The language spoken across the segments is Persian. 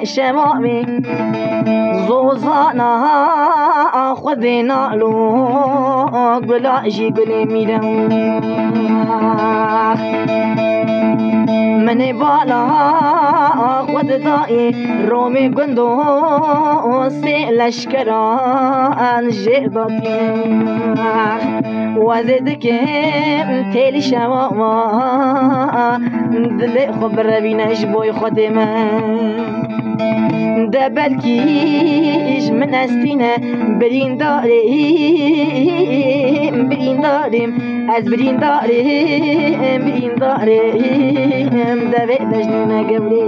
شمامي زوزانا خذنا لو بلا جي قلي ميدان من بالا خود داي رومي قندو سي لشكران جيباتي وزدك تيلي شماما دلي خبر بينا جبوي خدمة ده بلكيش من استينا برين داريم از برين داريم ده بقدجنا قبلي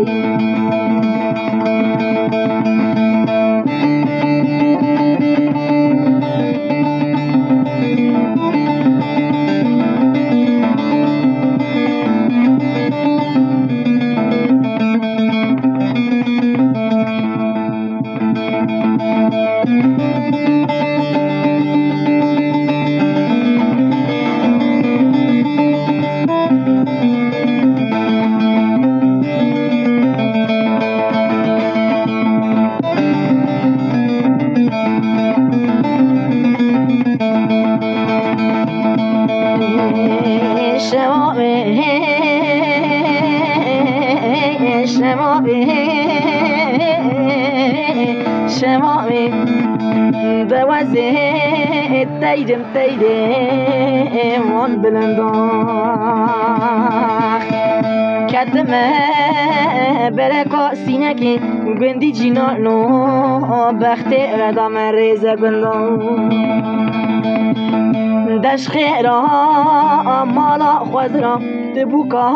شمامي دوازي تيدم وان بلنداخ كدمه بركو سينكي قندي جينانو بختي ردام ريزة قندو دش خيرا مالا خوزرا تبوكا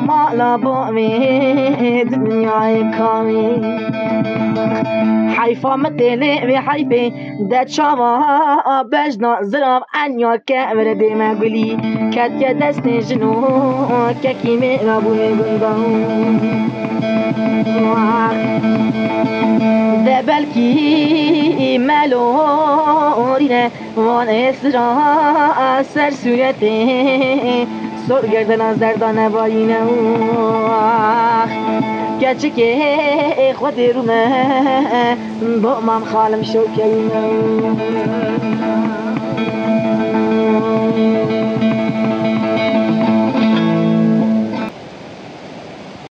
مالا بامي دنيا كامي حيفا متلي بحيفي دات شاما بجنا زراب عنيا كامر دي ما قولي كاتيا دستي جنو كاكي ميرابوي قندو ده بلكي مالورينه وان اسرا سر سورته سر گردن زردانه باینه گرچه که خود رومه با من خالم شو کنه